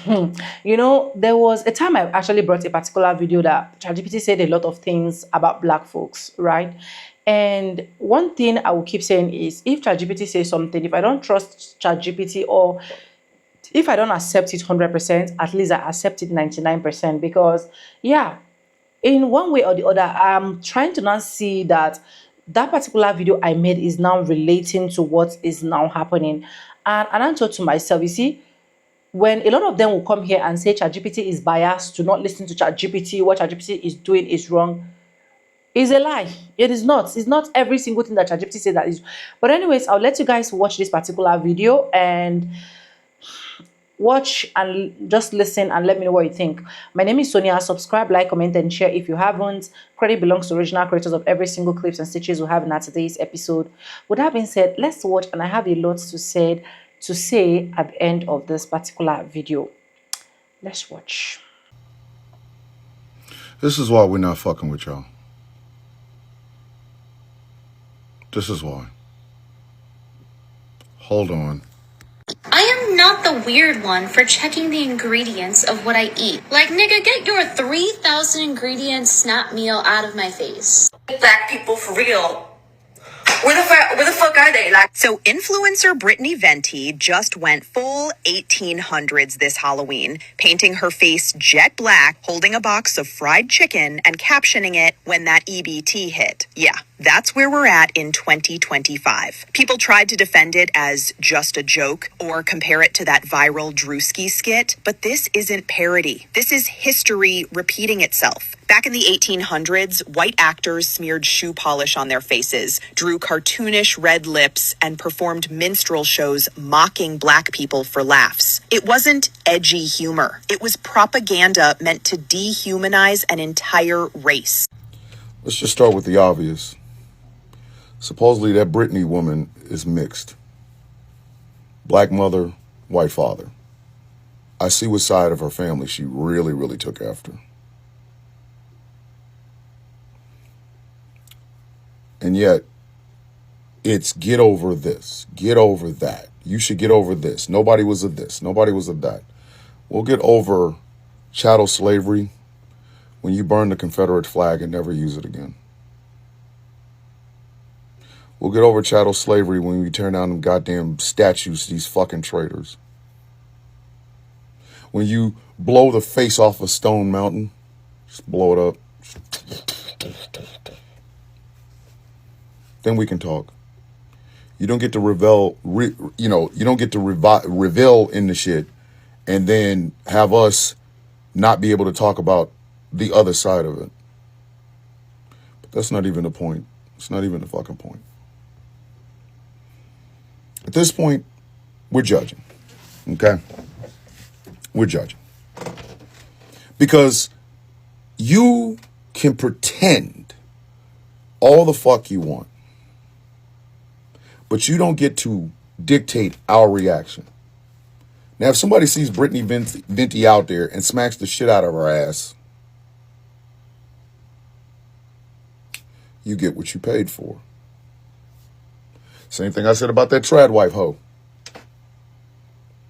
You know, there was a time I actually brought a particular video that ChatGPT said a lot of things about black folks, right? And one thing I will keep saying is if ChatGPT says something, if I don't trust ChatGPT or if I don't accept it 100%, at least I accept it 99% because, yeah, in one way or the other, I'm trying to now see that that particular video I made is now relating to what is now happening. And I thought to myself, you see, when a lot of them will come here and say ChatGPT is biased, to not listen to ChatGPT, what ChatGPT is doing is wrong, is a lie. It is not. It's not every single thing that ChatGPT says that is. But anyways, I'll let you guys watch this particular video and watch and just listen and let me know what you think. My name is Sonia. Subscribe, like, comment, and share if you haven't. Credit belongs to original creators of every single clips and stitches we have in our today's episode. With that being said, let's watch, and I have a lot to say at the end of this particular video. Let's watch. This is why we're not fucking with y'all. This is why. Hold on. I am not the weird one for checking the ingredients of what I eat. Like, nigga, get your 3,000 ingredient snap meal out of my face. Black people for real. Where the fuck are they? Like, so influencer Brittany Venty just went full 1800s this Halloween, painting her face jet black, holding a box of fried chicken and captioning it when that EBT hit. Yeah, that's where we're at in 2025. People tried to defend it as just a joke or compare it to that viral Drewski skit, but this isn't parody. This is history repeating itself. Back in the 1800s, white actors smeared shoe polish on their faces, drew cartoonish red lips, and performed minstrel shows mocking black people for laughs. It wasn't edgy humor. It was propaganda meant to dehumanize an entire race. Let's just start with the obvious. Supposedly that Brittany woman is mixed. Black mother, white father. I see what side of her family she really, really took after. And yet, it's get over this, get over that. You should get over this. Nobody was a this, nobody was a that. We'll get over chattel slavery when you burn the Confederate flag and never use it again. We'll get over chattel slavery when you tear down them goddamn statues to these fucking traitors. When you blow the face off a stone mountain, just blow it up. Then we can talk. You don't get to revel in the shit and then have us not be able to talk about the other side of it. But that's not even the point. It's not even the fucking point. At this point, we're judging. Okay? We're judging. Because you can pretend all the fuck you want, but you don't get to dictate our reaction. Now, if somebody sees Brittany Venty out there and smacks the shit out of her ass, you get what you paid for. Same thing I said about that trad wife hoe.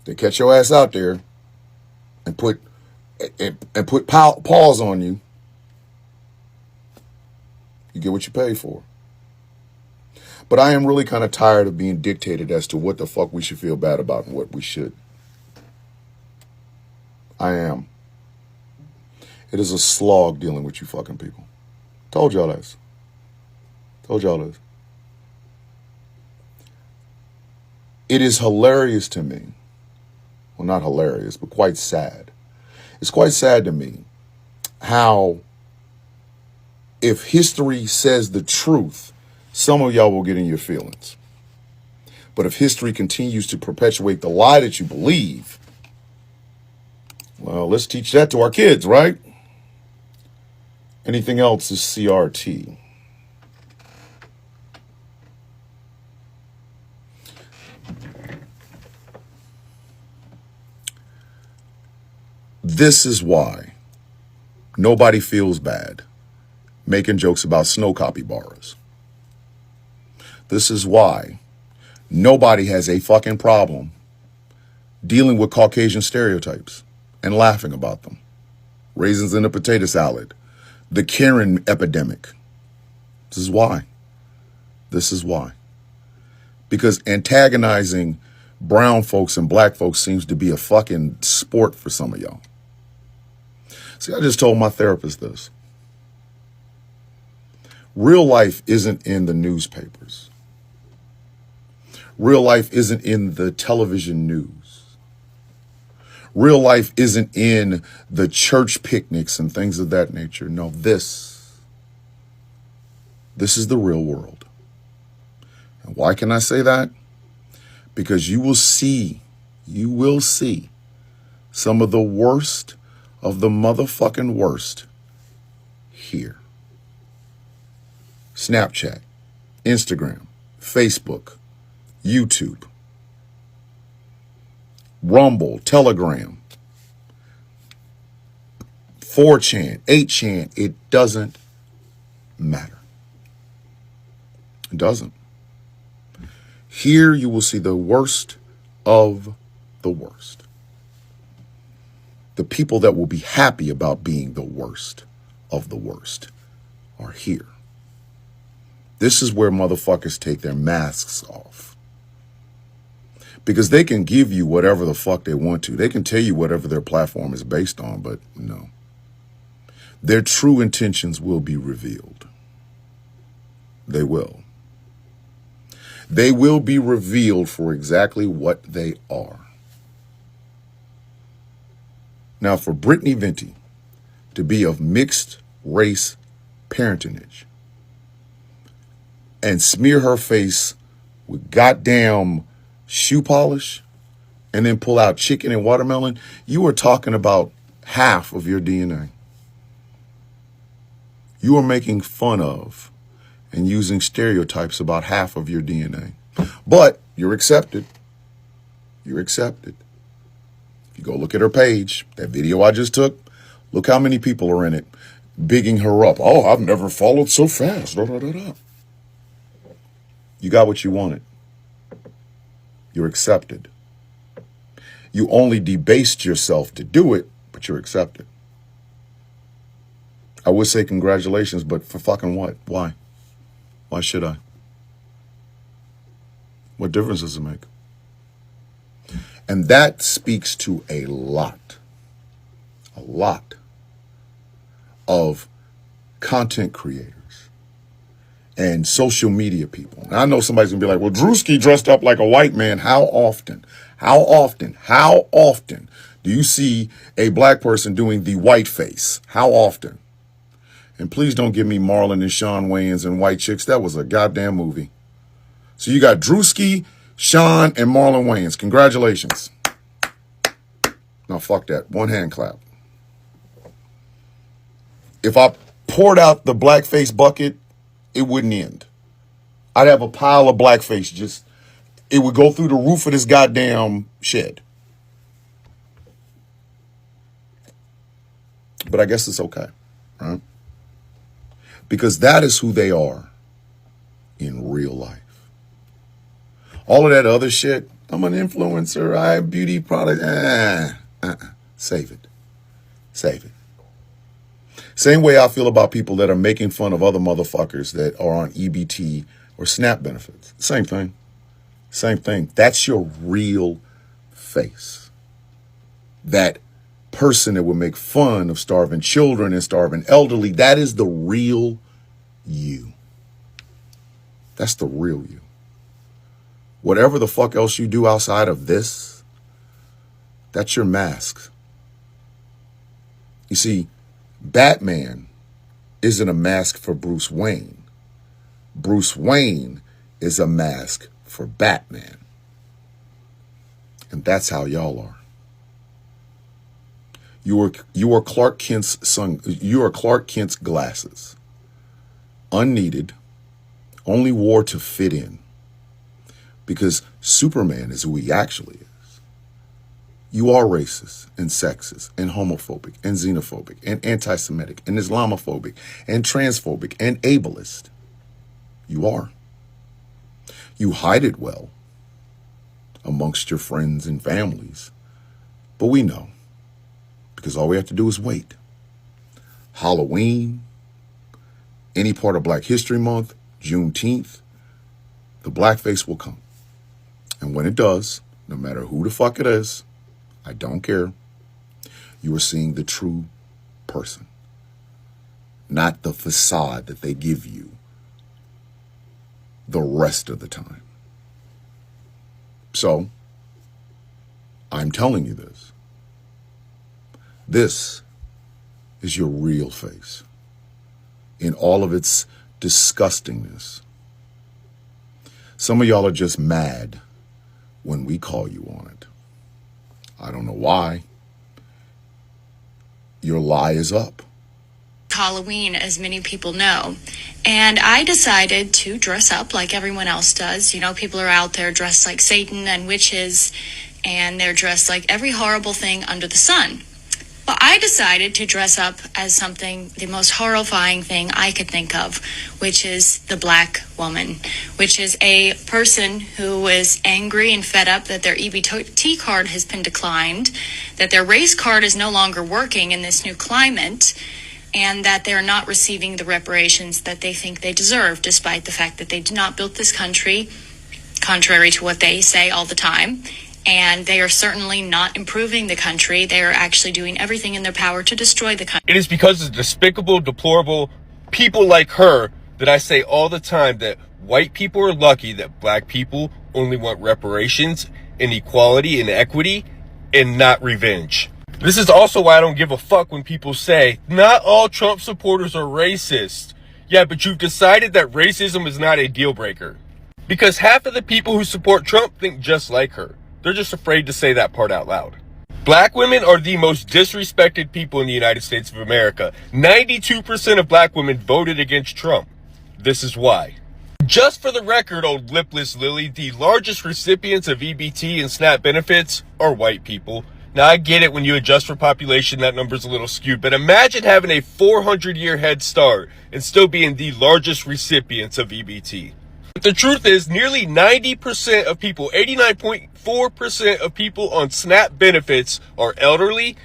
They catch your ass out there and put paws on you. You get what you pay for. But I am really kind of tired of being dictated as to what the fuck we should feel bad about and what we should. I am. It is a slog dealing with you fucking people. Told y'all this. Told y'all this. It is hilarious to me. Well, not hilarious, but quite sad. It's quite sad to me how, if history says the truth, some of y'all will get in your feelings. But if history continues to perpetuate the lie that you believe, well, let's teach that to our kids, right? Anything else is CRT. This is why nobody feels bad making jokes about snow capybaras. This is why nobody has a fucking problem dealing with Caucasian stereotypes. and laughing about them. Raisins in a potato salad. The Karen epidemic. This is why. This is why. Because antagonizing brown folks and black folks seems to be a fucking sport for some of y'all. See, I just told my therapist this. Real life isn't in the newspapers. Real life isn't in the television news. Real life isn't in the church picnics and things of that nature. No, this is the real world. And why can I say that? Because you will see some of the worst of the motherfucking worst here. Snapchat, Instagram, Facebook, YouTube, Rumble, Telegram, 4chan, 8chan, it doesn't matter. It doesn't. Here you will see the worst of the worst. The people that will be happy about being the worst of the worst are here. This is where motherfuckers take their masks off. Because they can give you whatever the fuck they want to. They can tell you whatever their platform is based on, but no. Their true intentions will be revealed. They will. They will be revealed for exactly what they are. Now, for Brittany Venty to be of mixed race parentage and smear her face with goddamn shoe polish and then pull out chicken and watermelon, you are talking about half of your DNA. You are making fun of and using stereotypes about half of your DNA. But you're accepted. You're accepted. If you go look at her page, that video I just took, look how many people are in it, bigging her up. Oh, I've never followed so fast. Da, da, da, da. You got what you wanted. You're accepted. You only debased yourself to do it, but you're accepted. I would say congratulations, but for fucking what? Why? Why should I? What difference does it make? And that speaks to a lot of content creators and social media people. Now, I know somebody's gonna be like, well, Drewski dressed up like a white man. How often do you see a black person doing the white face? How often? And please don't give me Marlon and Sean Wayans and white chicks. That was a goddamn movie. So you got Drewski, Sean, and Marlon Wayans. Congratulations. Now, fuck that. One hand clap. If I poured out the blackface bucket, it wouldn't end. I'd have a pile of blackface. It would go through the roof of this goddamn shed. But I guess it's okay, right? Because that is who they are in real life. All of that other shit, I'm an influencer, I have beauty products, save it. Save it. Same way I feel about people that are making fun of other motherfuckers that are on EBT or SNAP benefits. Same thing. Same thing. That's your real face. That person that would make fun of starving children and starving elderly, that is the real you. That's the real you. Whatever the fuck else you do outside of this, that's your mask. You see, Batman isn't a mask for Bruce Wayne. Bruce Wayne is a mask for Batman. And that's how y'all are. You are Clark Kent's son. You are Clark Kent's glasses. Unneeded, only wore to fit in. Because Superman is who he actually is. You are racist and sexist and homophobic and xenophobic and anti-Semitic and Islamophobic and transphobic and ableist. You are. You hide it well amongst your friends and families. But we know. because all we have to do is wait. Halloween, any part of Black History Month, Juneteenth, the blackface will come. And when it does, no matter who the fuck it is, I don't care, you are seeing the true person, not the facade that they give you the rest of the time. So, I'm telling you this. This is your real face in all of its disgustingness. Some of y'all are just mad when we call you on it. I don't know why. Your lie is up. Halloween, as many people know. And I decided to dress up like everyone else does. You know, people are out there dressed like Satan and witches, and they're dressed like every horrible thing under the sun. Well, I decided to dress up as something, the most horrifying thing I could think of, which is the black woman, which is a person who is angry and fed up that their EBT card has been declined, that their race card is no longer working in this new climate, and that they're not receiving the reparations that they think they deserve, despite the fact that they did not build this country, contrary to what they say all the time. And they are certainly not improving the country. They are actually doing everything in their power to destroy the country. It is because of despicable, deplorable people like her that I say all the time that white people are lucky that black people only want reparations and equality and equity and not revenge. This is also why I don't give a fuck when people say, not all Trump supporters are racist. Yeah, but you've decided that racism is not a deal breaker. Because half of the people who support Trump think just like her. They're just afraid to say that part out loud. Black women are the most disrespected people in the United States of America. 92% of black women voted against Trump. This is why. Just for the record, old lipless Lily, the largest recipients of EBT and SNAP benefits are white people. Now, I get it, when you adjust for population, that number's a little skewed, but imagine having a 400-year head start and still being the largest recipients of EBT. But the truth is, nearly 90% of people, 89.4% of people on SNAP benefits are elderly,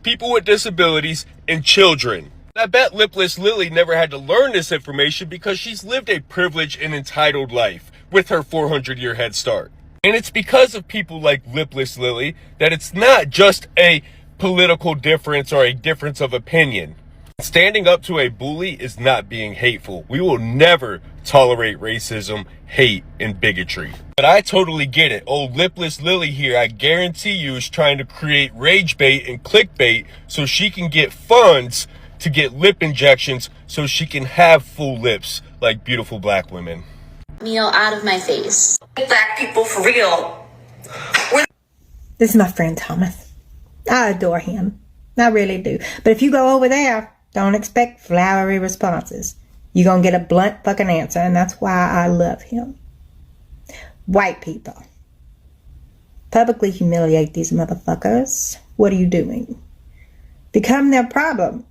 people with disabilities, and children. I bet lipless Lily never had to learn this information because she's lived a privileged and entitled life with her 400-year head start. And it's because of people like lipless Lily that it's not just a political difference or a difference of opinion. Standing up to a bully is not being hateful. We will never tolerate racism, hate, and bigotry. But I totally get it. Old lipless Lily here, I guarantee you, is trying to create rage bait and clickbait so she can get funds to get lip injections so she can have full lips like beautiful black women. Meal out of my face. Black people for real. This is my friend Thomas. I adore him. I really do. But if you go over there, don't expect flowery responses. You're going to get a blunt fucking answer, and that's why I love him. White people. Publicly humiliate these motherfuckers. What are you doing? Become their problem.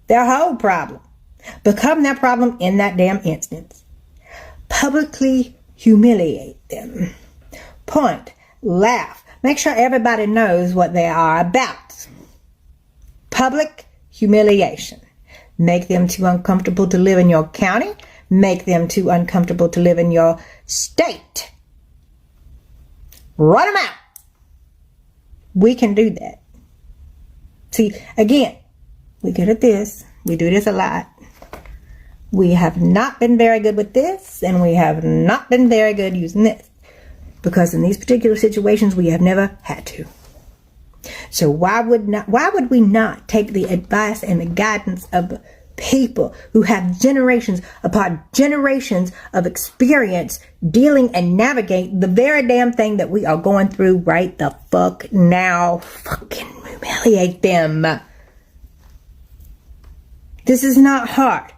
Their whole problem. Become their problem in that damn instance. Publicly humiliate them. Point. Laugh. Make sure everybody knows what they are about. Public humiliation. Make them too uncomfortable to live in your county. Make them too uncomfortable to live in your state. Run them out. We can do that. See, again, we're good at this. We do this a lot. We have not been very good with this, and we have not been very good using this. Because in these particular situations, we have never had to. So why would we not take the advice and the guidance of people who have generations upon generations of experience dealing and navigate the very damn thing that we are going through right the fuck now? Fucking humiliate them. This is not hard.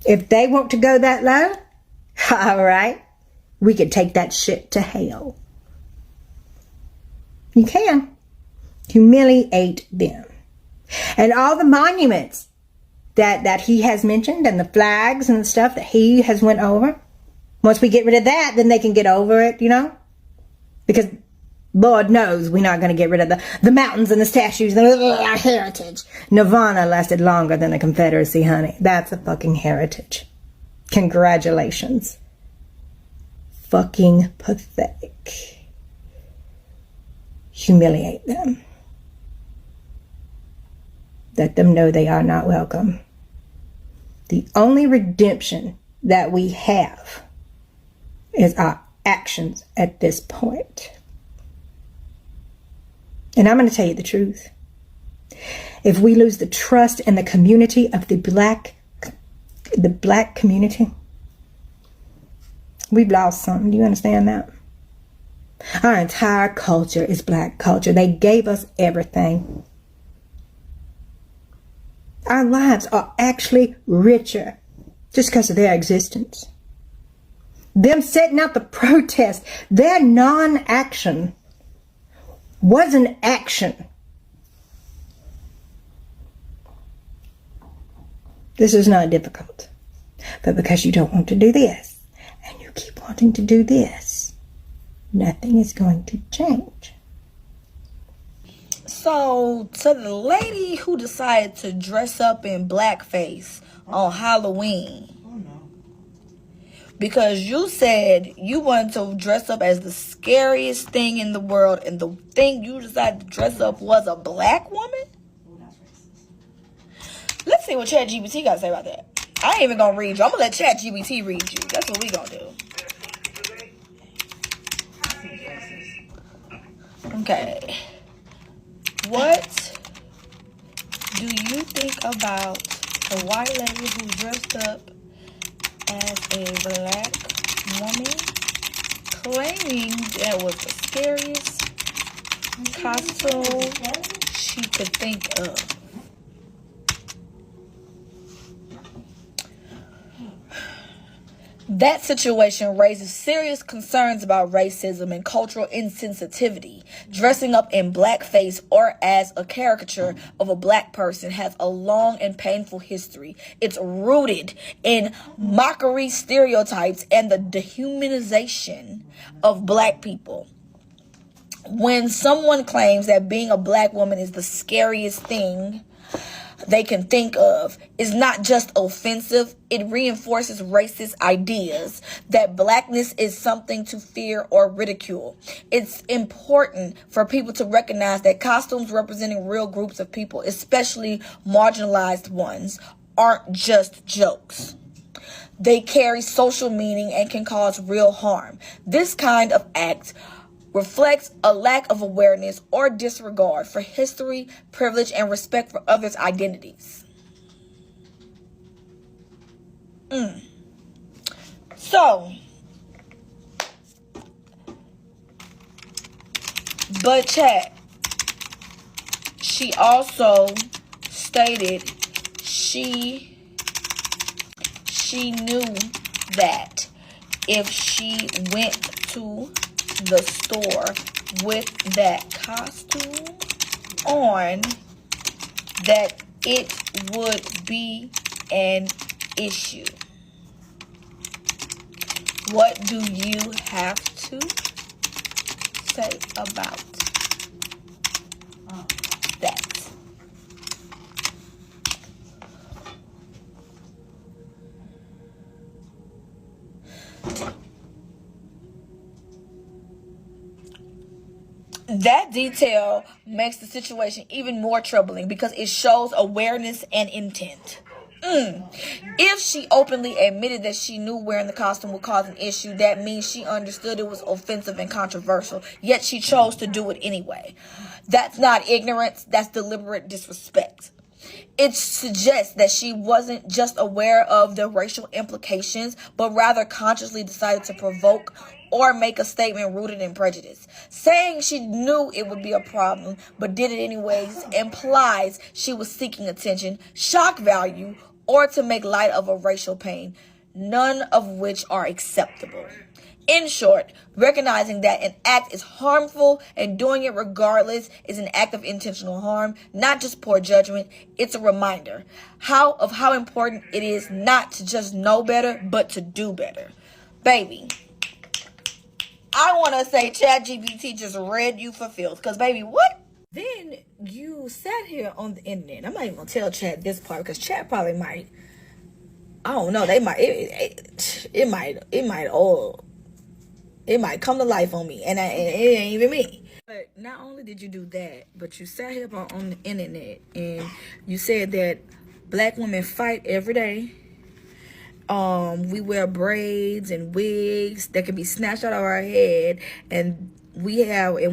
If they want to go that low, all right, we could take that shit to hell. You can. Humiliate them. And all the monuments that he has mentioned and the flags and the stuff that he has went over, once we get rid of that, then they can get over it, you know? Because Lord knows we're not going to get rid of the mountains and the statues and our heritage. Nirvana lasted longer than the Confederacy, honey. That's a fucking heritage. Congratulations. Fucking pathetic. Humiliate them. Let them know they are not welcome. The only redemption that we have is our actions at this point. And I'm going to tell you the truth. If we lose the trust in the community of the black community, we've lost something. Do you understand that? Our entire culture is black culture. They gave us everything. Our lives are actually richer just because of their existence. Them setting out the protest, their non-action was an action. This is not difficult. But because you don't want to do this, and you keep wanting to do this, nothing is going to change. So, to the lady who decided to dress up in blackface on Halloween, because you said you wanted to dress up as the scariest thing in the world, and the thing you decided to dress up was a black woman? Let's see what ChatGPT got to say about that. I ain't even going to read you. I'm going to let ChatGPT read you. That's what we going to do. Okay. What do you think about the white lady who dressed up as a black woman, claiming that was the scariest costume she could think of? That situation raises serious concerns about racism and cultural insensitivity. Dressing up in blackface or as a caricature of a black person has a long and painful history. It's rooted in mockery, stereotypes, and the dehumanization of black people. When someone claims that being a black woman is the scariest thing they can think of, is not just offensive, it reinforces racist ideas that blackness is something to fear or ridicule. It's important for people to recognize that costumes representing real groups of people, especially marginalized ones, aren't just jokes. They carry social meaning and can cause real harm. This kind of act reflects a lack of awareness or disregard for history, privilege, and respect for others' identities. So, but chat, she also stated she knew that if she went to the store with that costume on, that it would be an issue. What do you have to say about that? That detail makes the situation even more troubling because it shows awareness and intent. If she openly admitted that she knew wearing the costume would cause an issue, that means she understood it was offensive and controversial, yet she chose to do it anyway. That's not ignorance, that's deliberate disrespect. It suggests that she wasn't just aware of the racial implications, but rather consciously decided to provoke or make a statement rooted in prejudice. Saying she knew it would be a problem, but did it anyways, implies she was seeking attention, shock value, or to make light of a racial pain, none of which are acceptable. In short, recognizing that an act is harmful and doing it regardless is an act of intentional harm, not just poor judgment. It's a reminder of how important it is not to just know better, but to do better. Baby, I want to say ChatGPT just read you for filth. Because, baby, what? Then you sat here on the internet. I'm not even going to tell Chat this part because Chat probably might. I don't know. They might. It might come to life on me. And it ain't even me. But not only did you do that, but you sat here on the internet and you said that black women fight every day. We wear braids and wigs that can be snatched out of our head, and we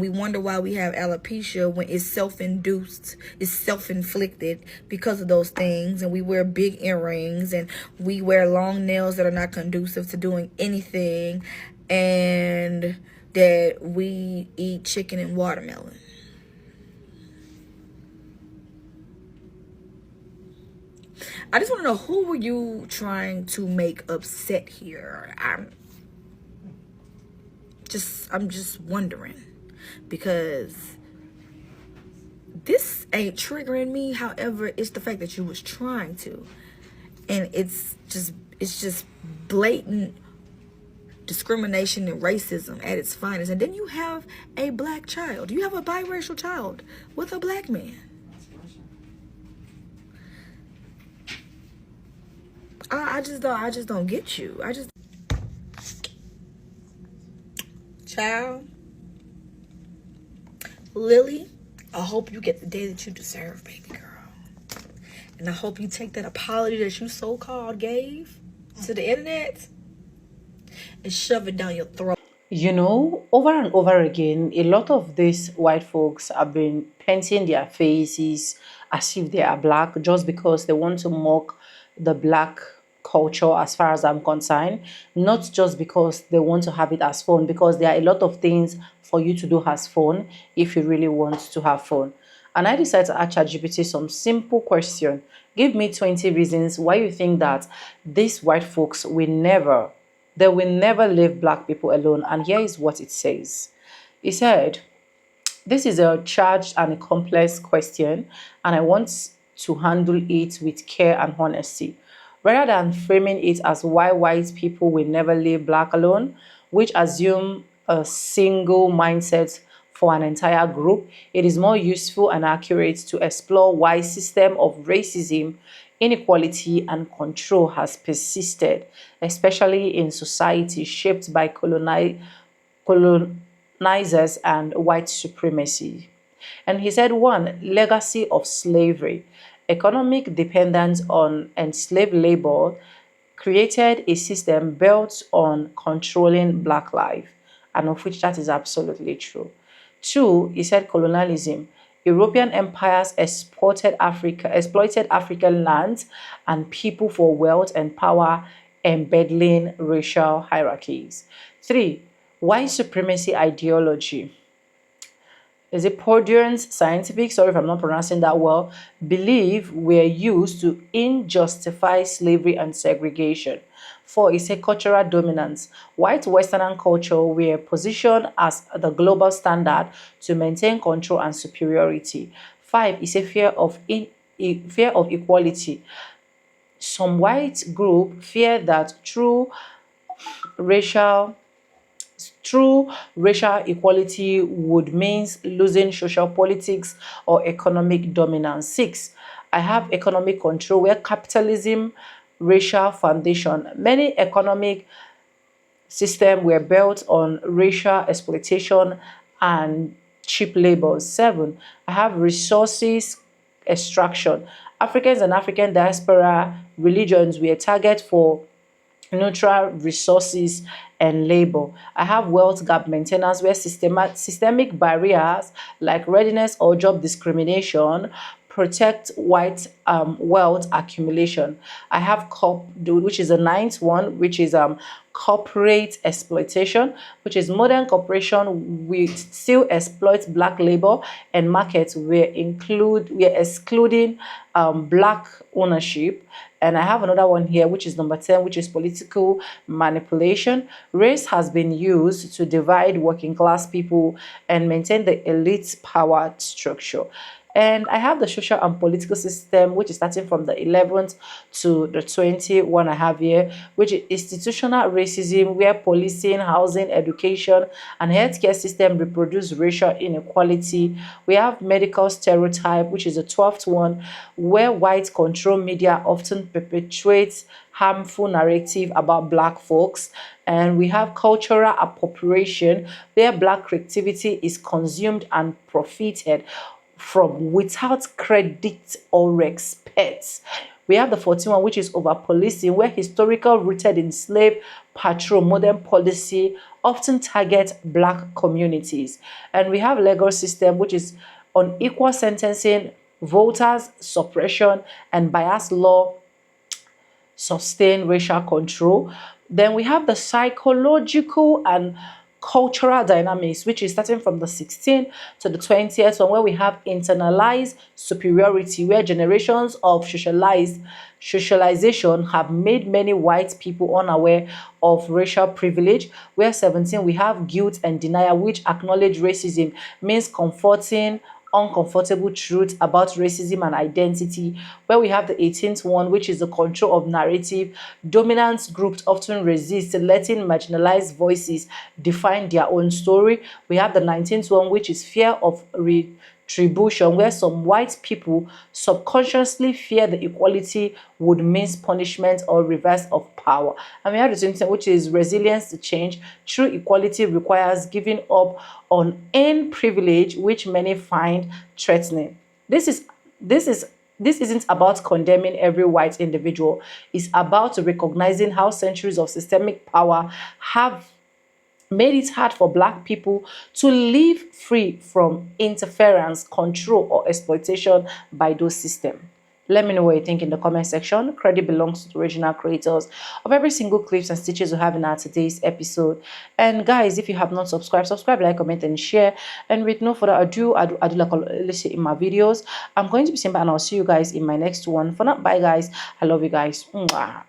wonder why we have alopecia when it's self-induced, it's self-inflicted because of those things. And we wear big earrings and we wear long nails that are not conducive to doing anything, and that we eat chicken and watermelon. I just want to know, who were you trying to make upset here? I'm just wondering, because this ain't triggering me. However, it's the fact that you was trying to, and it's just blatant discrimination and racism at its finest. And then you have a black child. You have a biracial child with a black man. I just don't get you. Child, Lily, I hope you get the day that you deserve, baby girl. And I hope you take that apology that you so-called gave to the internet and shove it down your throat. You know, over and over again, a lot of these white folks have been painting their faces as if they are black just because they want to mock the black culture, as far as I'm concerned, not just because they want to have it as fun, because there are a lot of things for you to do as fun if you really want to have fun. And I decided to ask ChatGPT some simple question. Give me 20 reasons why you think that these white folks they will never leave black people alone. And here is what it says. It said, this is a charged and a complex question, and I want to handle it with care and honesty. Rather than framing it as why white people will never leave black alone, which assume a single mindset for an entire group, it is more useful and accurate to explore why system of racism, inequality, and control has persisted, especially in society shaped by colonizers and white supremacy. And he said, one, legacy of slavery. Economic dependence on enslaved labor created a system built on controlling black life, and of which that is absolutely true. Two, he said colonialism. European empires exploited African lands and people for wealth and power, embedding racial hierarchies. Three, white supremacy ideology. Is it Purdian's scientific, sorry if I'm not pronouncing that well, belief were used to injustify slavery and segregation. Four is a cultural dominance. White Western culture were positioned as the global standard to maintain control and superiority. Five is a fear of equality. Some white group fear that racial true racial equality would mean losing social politics or economic dominance. Six, I have economic control where capitalism, racial foundation. Many economic systems were built on racial exploitation and cheap labor. Seven, I have resources extraction. Africans and African diaspora religions were a target for neutral resources and labor. I have wealth gap maintenance where systemic barriers like readiness or job discrimination protect white wealth accumulation. I have which is the ninth one, which is corporate exploitation, which is modern corporation will still exploit black labor and markets we're excluding black ownership. And I have another one here, which is number 10, which is political manipulation. Race has been used to divide working class people and maintain the elite power structure. And I have the social and political system, which is starting from the 11th to the 21 I have here, which is institutional racism, where policing, housing, education, and healthcare system reproduce racial inequality. We have medical stereotype, which is the 12th one, where white control media often perpetuates harmful narrative about black folks. And we have cultural appropriation, where black creativity is consumed and profited from without credit or respect. We have the 14th one, which is over policing, where historical rooted in slave patrol modern policy often target black communities. And we have legal system, which is unequal sentencing, voters suppression, and bias law sustain racial control. Then we have the psychological and cultural dynamics, which is starting from the 16th to the 20th one, where we have internalized superiority, where generations of socialization have made many white people unaware of racial privilege. Where 17, we have guilt and denial, which acknowledge racism means comforting uncomfortable truth about racism and identity. Where we have the 18th one, which is the control of narrative. Dominant groups often resist letting marginalized voices define their own story. We have the 19th one, which is fear of retribution, where some white people subconsciously fear the equality would means punishment or reverse of power. And we have the 20th, which is resilience to change. True equality requires giving up on earned privilege, which many find threatening. This isn't about condemning every white individual. It's about recognizing how centuries of systemic power have made it hard for black people to live free from interference, control, or exploitation by those systems. Let me know what you think in the comment section. Credit belongs to the original creators of every single clips and stitches we have in our today's episode. And guys, if you have not subscribed, subscribe, like, comment, and share. And with no further ado, I do like let's say in my videos. I'm going to be simple, and I'll see you guys in my next one. For now, bye guys. I love you guys. Mwah.